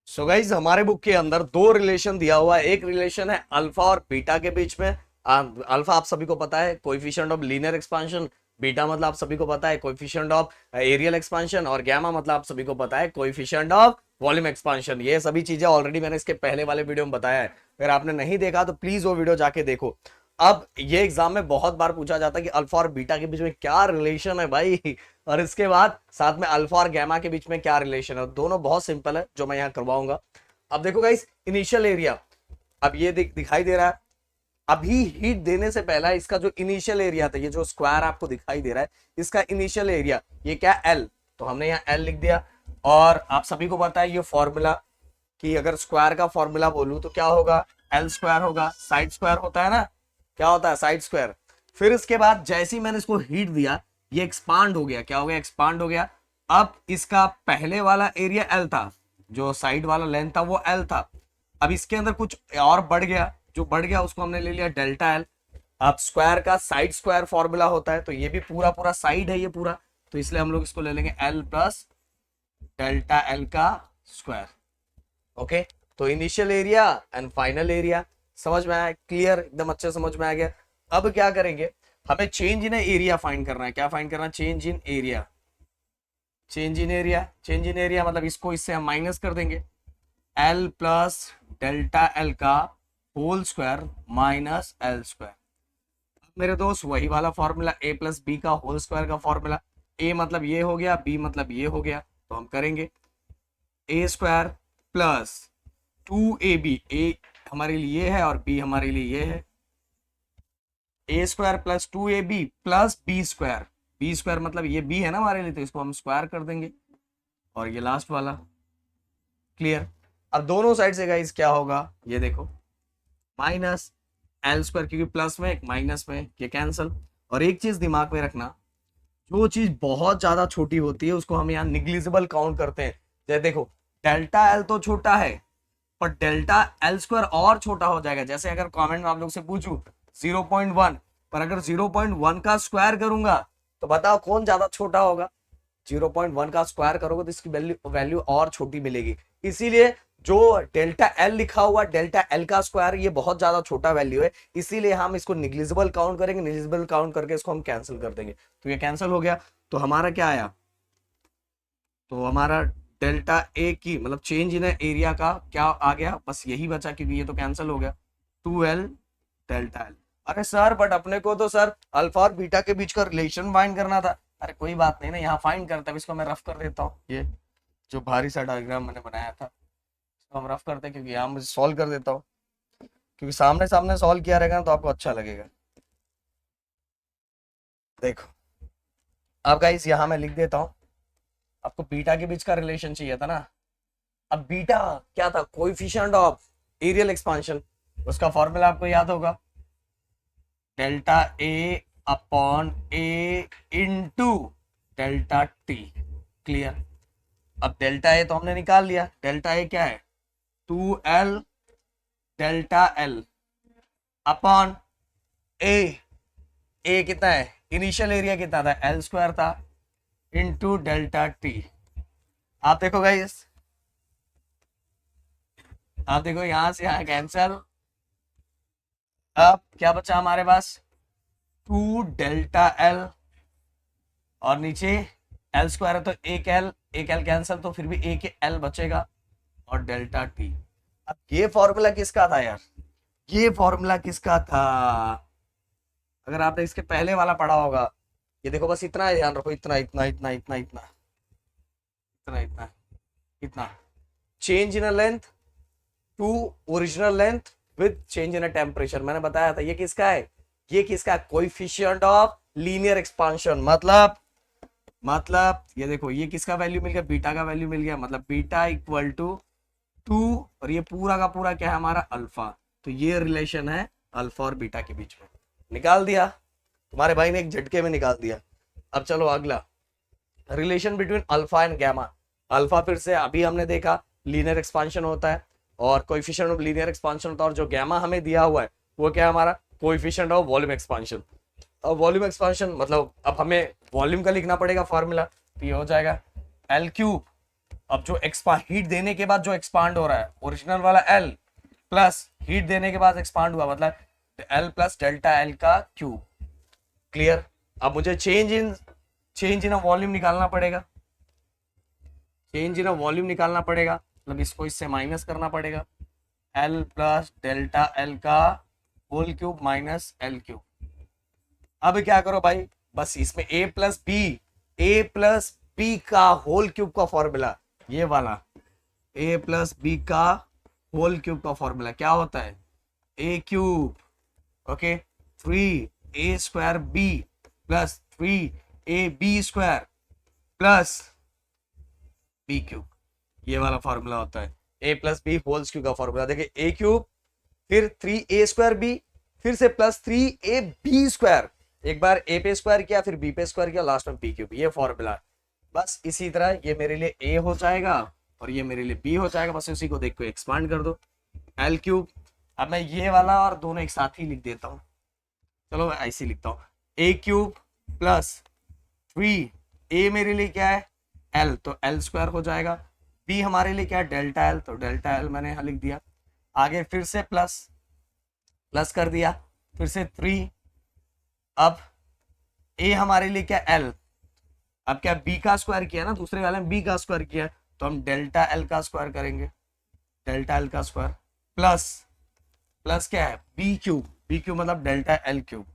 So guys हमारे book के अंदर दो रिलेशन दिया हुआ है। एक रिलेशन है अल्फा और बीटा के बीच में। अल्फा आप सभी को पता है coefficient of linear expansion, beta मतलब आप सभी को पता है कोएफिशिएंट ऑफ एरियल एक्सपांशन, और गैमा मतलब आप सभी को पता है कोएफिशिएंट ऑफ वॉल्यूम एक्सपांशन। ये सभी चीजें ऑलरेडी मैंने इसके पहले वाले वीडियो में बताया है। अगर आपने नहीं देखा तो प्लीज वो वीडियो जाके देखो। अब ये एग्जाम में बहुत बार पूछा जाता है कि अल्फा और बीटा के बीच में क्या रिलेशन है भाई, और इसके बाद साथ में अल्फा और गैमा के बीच में क्या रिलेशन है। दोनों बहुत सिंपल है जो मैं यहाँ करवाऊंगा। अब देखो गाइस, इनिशियल एरिया अब ये दिखाई दे रहा है। अभी हीट देने से पहला इसका जो इनिशियल एरिया था, ये जो स्क्वायर आपको दिखाई दे रहा है, इसका इनिशियल एरिया ये क्या एल, तो हमने यहाँ एल लिख दिया। और आप सभी को पता है ये फॉर्मूला कि अगर स्क्वायर का फॉर्मूला बोलूं तो क्या होगा, एल स्क्वायर होगा। साइड स्क्वायर होता है ना, क्या होता है साइड स्क्वायर। फिर इसके बाद जैसे ही मैंने इसको हीट दिया ये एक्सपांड हो गया। क्या हो गया, एक्सपांड हो गया। अब इसका पहले वाला एरिया एल था, जो साइड वाला लेंथ था वो एल था। अब इसके अंदर कुछ और बढ़ गया, जो बढ़ गया उसको हमने ले लिया डेल्टा एल। अब स्क्वायर का साइड स्क्वायर फॉर्मूला होता है, तो ये भी पूरा पूरा साइड है ये पूरा, तो इसलिए हम लोग इसको ले लेंगे एल प्लस डेल्टा एल का स्क्वायर। ओके, तो initial area and final area समझ में आया, क्लियर, एकदम अच्छे समझ में आ गया। अब क्या करेंगे, हमें चेंज इन एरिया फाइंड करना है। क्या फाइंड करना है, change in area. Change in area, change in area मतलब इसको इससे हम माइनस कर देंगे, एल प्लस डेल्टा एल का whole square minus L square. मेरे दोस्त वही वाला फॉर्मूला ए प्लस बी का होल स्क्वायर का फॉर्मूला, ए मतलब ये हो गया, बी मतलब ये हो गया, तो हम करेंगे ए स्क्वायर प्लस 2ab, ए हमारे लिए ये है और बी हमारे लिए ये है, a square plus 2ab plus b square. B square मतलब ये बी है ना हमारे लिए, तो इसको हम स्क्वायर कर देंगे, और ये लास्ट वाला। क्लियर। अब दोनों साइड से गाइस क्या होगा, ये देखो माइनस एल स्क्वायर, क्योंकि प्लस में एक माइनस में ये कैंसल। और एक चीज दिमाग में रखना, जो चीज बहुत ज्यादा छोटी होती है उसको हम यहाँ निग्लिजिबल काउंट करते हैं। जैसे देखो डेल्टा एल तो छोटा है, पर डेल्टा एल स्क्वायर और छोटा हो जाएगा। जैसे अगर कमेंट में आप लोग से पूछूं 0.1, पर अगर 0.1 का स्क्वायर करूंगा तो बताओ कौन ज्यादा छोटा होगा। 0.1 का स्क्वायर करोगे तो इसकी वैल्यू वैल्यू और छोटी मिलेगी। इसीलिए जो डेल्टा एल लिखा हुआ डेल्टा एल का स्क्वायर ये बहुत ज्यादा छोटा वैल्यू है, इसीलिए हम इसको निग्लिजिबल काउंट करेंगे। निग्लिजिबल काउंट करके इसको हम कैंसिल कर देंगे, तो ये कैंसिल हो गया। तो हमारा क्या आया, तो हमारा डेल्टा ए की मतलब चेंज इन एरिया का क्या आ गया, बस यही बचा क्योंकि ये तो कैंसिल हो गया, 2l डेल्टा एल। अरे सर बट अपने को तो सर अल्फा और बीटा के बीच का रिलेशन फाइंड करना था। अरे कोई बात नहीं ना, यहाँ फाइंड करते हैं। इसको मैं रफ कर देता हूँ, ये जो भारी सा डायग्राम मैंने बनाया था इसको हम रफ करते हैं, क्योंकि यहाँ मुझे सॉल्व कर देता हूँ, क्योंकि सामने सामने सॉल्व किया रहेगा ना तो आपको अच्छा लगेगा। देखो अब गाइस यहाँ मैं लिख देता हूँ, आपको बीटा के बीच का रिलेशन चाहिए था ना। अब बीटा क्या था, कोएफिशिएंट ऑफ एरियल एक्सपांशन, उसका फॉर्मूला आपको याद होगा, delta A upon A into delta T. Clear. अब डेल्टा ए तो हमने निकाल लिया, डेल्टा ए क्या है 2l डेल्टा एल अपॉन ए, ए कितना है, इनिशियल एरिया कितना था एल स्क्वायर था, इंटू डेल्टा टी। आप देखो गाइस, आप देखो यहां से यहां कैंसल। अब क्या बचा हमारे पास, 2 डेल्टा एल और नीचे एल स्क्वायर है तो एक एल कैंसल, तो फिर भी एक एल बचेगा और डेल्टा टी। अब ये फॉर्मूला किसका था यार, ये फॉर्मूला किसका था, अगर आपने इसके पहले वाला पढ़ा होगा, ये देखो बस इतना ध्यान रखो, इतना इतना इतना इतना इतना इतना इतना इतना, change in length to original length with change in temperature. मैंने बताया था ये किसका है, ये किसका है, कोएफिशिएंट ऑफ लीनियर एक्सपांशन। मतलब ये देखो ये किसका वैल्यू मिल गया, बीटा का वैल्यू मिल गया, मतलब बीटा इक्वल टू 2, और ये पूरा का पूरा क्या है हमारा अल्फा। तो ये रिलेशन है अल्फा और बीटा के बीच में, निकाल दिया तुम्हारे भाई ने एक झटके में निकाल दिया। अब चलो अगला, relation between alpha and gamma. Alpha फिर से अभी हमने देखा लीनियर एक्सपांशन होता है और कोएफिशिएंट ऑफ लीनियर एक्सपांशन होता है, और जो गैमा हमें दिया हुआ है वो क्या है हमारा कोएफिशिएंट ऑफ वॉल्यूम एक्सपांशन। अब वॉल्यूम एक्सपांशन मतलब अब हमें वॉल्यूम का लिखना पड़ेगा फॉर्मूला, तो ये हो जाएगा एल क्यूब अब जो एक्सपांड हीट देने के बाद जो एक्सपांड हो रहा है ओरिजिनल वाला एल प्लस हीट देने के बाद एक्सपांड हुआ मतलब एल प्लस डेल्टा एल का क्यूब। क्लियर। अब मुझे चेंज इन वॉल्यूम निकालना पड़ेगा, चेंज इन वॉल्यूम निकालना पड़ेगा, मतलब इसको इससे माइनस करना पड़ेगा, एल प्लस डेल्टा एल का whole cube minus l cube. अब क्या करो भाई, बस इसमें ए प्लस बी का होल क्यूब का फॉर्मूला, ये वाला ए प्लस बी का होल क्यूब का फॉर्मूला क्या होता है, a cube, okay, 3 a square b plus 3 ab² plus b cube, ये वाला फॉर्मूला होता है a plus b whole cube का फॉर्मूला। देखिए ए क्यूब फिर 3a² बी फिर से प्लस 3ab², एक बार ए पे स्क्वायर किया फिर बी पे स्क्वायर किया लास्ट में बी क्यूब, ये फॉर्मूला। बस इसी तरह ये मेरे लिए ए हो जाएगा और ये मेरे लिए बी हो जाएगा, बस उसी को देख को एक्सपांड कर दो एल क्यूब। अब मैं ये वाला और दोनों एक साथ ही लिख देता हूँ, चलो मैं ऐसे लिखता हूँ, ए क्यूब प्लस 3a मेरे लिए क्या है एल, तो एल² हो जाएगा, बी हमारे लिए क्या है डेल्टा एल, तो डेल्टा एल मैंने यहाँ लिख दिया, आगे फिर से प्लस कर दिया, फिर से 3, अब ए हमारे लिए क्या एल, अब क्या बी का स्क्वायर किया ना, दूसरे वाले में बी का स्क्वायर किया, तो हम डेल्टा एल का स्क्वायर करेंगे, डेल्टा एल का स्क्वायर प्लस क्या है बी क्यूब मतलब डेल्टा एल क्यूब।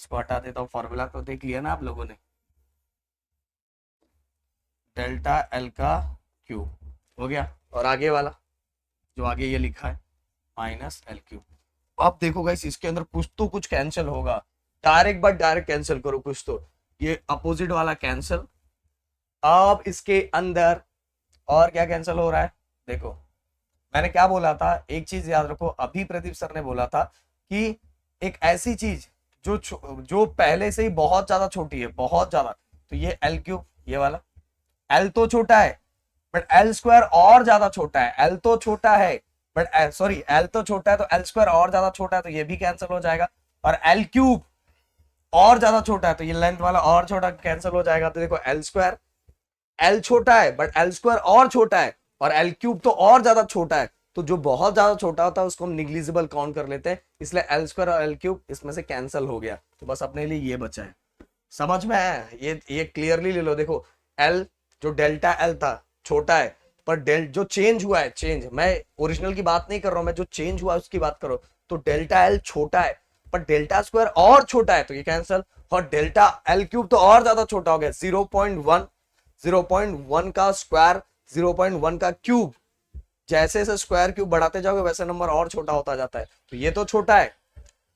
इसको हटा देता हूँ, फॉर्मूला तो देख लिया ना आप लोगों ने, डेल्टा एल का क्यूब हो गया, और आगे वाला जो आगे ये लिखा है माइनस एल क्यूब। अब देखो गाइस इसके अंदर कुछ तो कुछ कैंसिल होगा, डायरेक्ट कैंसिल करो कुछ तो, ये अपोजिट वाला कैंसिल। अब इसके अंदर और क्या कैंसिल हो रहा है, देखो मैंने क्या बोला था, एक चीज याद रखो, अभी प्रदीप सर ने बोला था कि एक ऐसी चीज जो पहले से ही बहुत ज्यादा छोटी है, बहुत ज्यादा, तो ये एल क्यूब, ये वाला एल तो छोटा है बट एल² और ज्यादा छोटा है, एल तो छोटा है बट सॉरी एल तो छोटा है तो एल² और ज्यादा छोटा है, तो ये भी कैंसिल हो जाएगा, और एल क्यूब और ज्यादा छोटा है तो ये लेंथ वाला और छोटा कैंसिल हो जाएगा। तो देखो एल² एल छोटा है बट एल² और छोटा है, और एल क्यूब तो और ज्यादा छोटा है, तो जो बहुत ज्यादा छोटा होता है उसको हम निग्लिजिबल काउंट कर लेते हैं, इसलिए एल² और एल क्यूब इसमें से कैंसिल हो गया, तो बस अपने लिए ये बचा है। समझ में है, ये क्लियरली ले लो। देखो एल जो डेल्टा एल था छोटा है, पर जो चेंज हुआ है, चेंज मैं ओरिजिनल की बात नहीं कर रहा हूं, मैं जो चेंज हुआ है उसकी बात करो, तो डेल्टा एल छोटा है पर डेल्टा² और छोटा है तो ये कैंसिल, और डेल्टा एल क्यूब तो और ज्यादा छोटा हो गया, 0.1 का स्क्वायर 0.1 का क्यूब, जैसे जैसे स्क्वायर क्यूब बढ़ाते जाओगे वैसे नंबर और छोटा होता जाता है, तो ये तो छोटा है,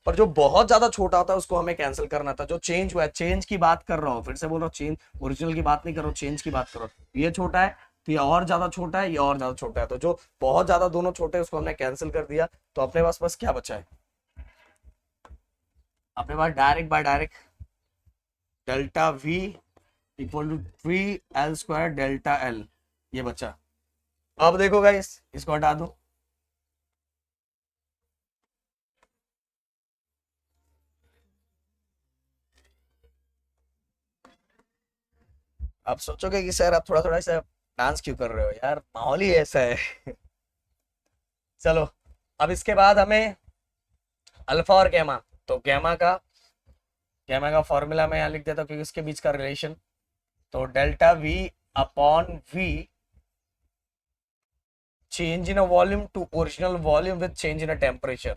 पर जो बहुत ज्यादा छोटा होता है उसको हमें कैंसिल करना था। जो चेंज हुआ है, चेंज की बात कर रहा हूँ, फिर से बोल रहा हूँ, चेंज ओरिजिनल की बात नहीं कर रहा हूँ, चेंज की बात करो, ये छोटा है तो ये और ज्यादा छोटा है, ये और ज्यादा छोटा है, तो जो बहुत ज्यादा दोनों छोटे हैं उसको हमने कैंसिल कर दिया, तो अपने पास बस क्या बचा है, अपने पास direct delta v equal to 3l² delta l, ये बचा। अब देखो गाइस इसको हटा दो, आप सोचोगे कि सर आप थोड़ा थोड़ा ऐसा डांस क्यों कर रहे हो यार, माहौल ही ऐसा है। चलो अब इसके बाद हमें अल्फा और गैमा, तो गैमा का फॉर्मूला मैं यहाँ लिख देता हूँ क्योंकि इसके बीच का रिलेशन, तो delta V upon V change in a volume to original volume with change in a temperature.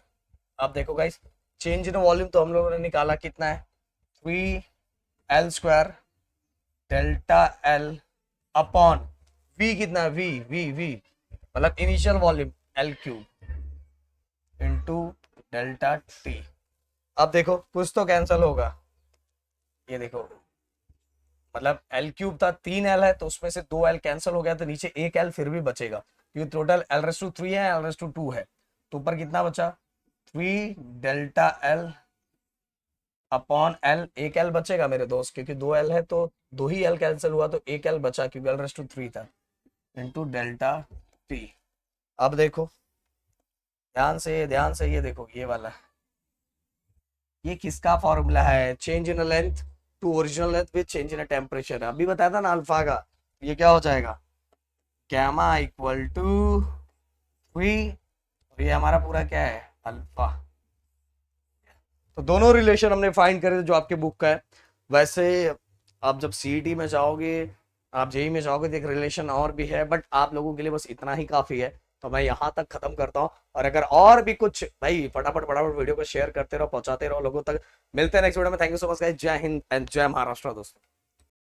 अब देखो guys change in a volume तो हम लोगों ने निकाला कितना है, 3l² delta L upon we कितना है, वी मतलब initial volume L cube into delta T. अब देखो कुछ तो कैंसिल होगा, ये देखो मतलब एल क्यूब था 3l है तो उसमें से 2l कैंसिल हो गया, तो नीचे एक l फिर भी बचेगा क्योंकि टोटल l⁻³ है, l⁻² है, तो ऊपर कितना बचा 3 डेल्टा एल अपॉन एल, एक एल बचेगा मेरे दोस्त क्योंकि 2l है तो 2 ही l कैंसिल हुआ, तो एक l बचा क्योंकि l⁻³ था, इंटू डेल्टा टी। अब देखो ध्यान से ये देखो ये वाला, ये किसका फॉर्मूला है, change in length to original length with change in temperature, अभी बताया था ना अल्फा का, ये क्या हो जाएगा गैमा इक्वल टू 3, और ये हमारा पूरा क्या है, अल्फा। तो दोनों रिलेशन हमने फाइंड करे थे जो आपके बुक का है। वैसे आप जब सीईटी में जाओगे, आप जेई में जाओगे तो एक रिलेशन और भी है, बट आप लोगों के लिए बस इतना ही काफी है। तो मैं यहाँ तक खत्म करता हूँ, और अगर और भी कुछ, भाई फटाफट फटाफट वीडियो को शेयर करते रहो, पहुंचाते रहो लोगों तक। मिलते हैं नेक्स्ट वीडियो में। Thank you so much guys, जय हिंद एंड जय महाराष्ट्र दोस्तों।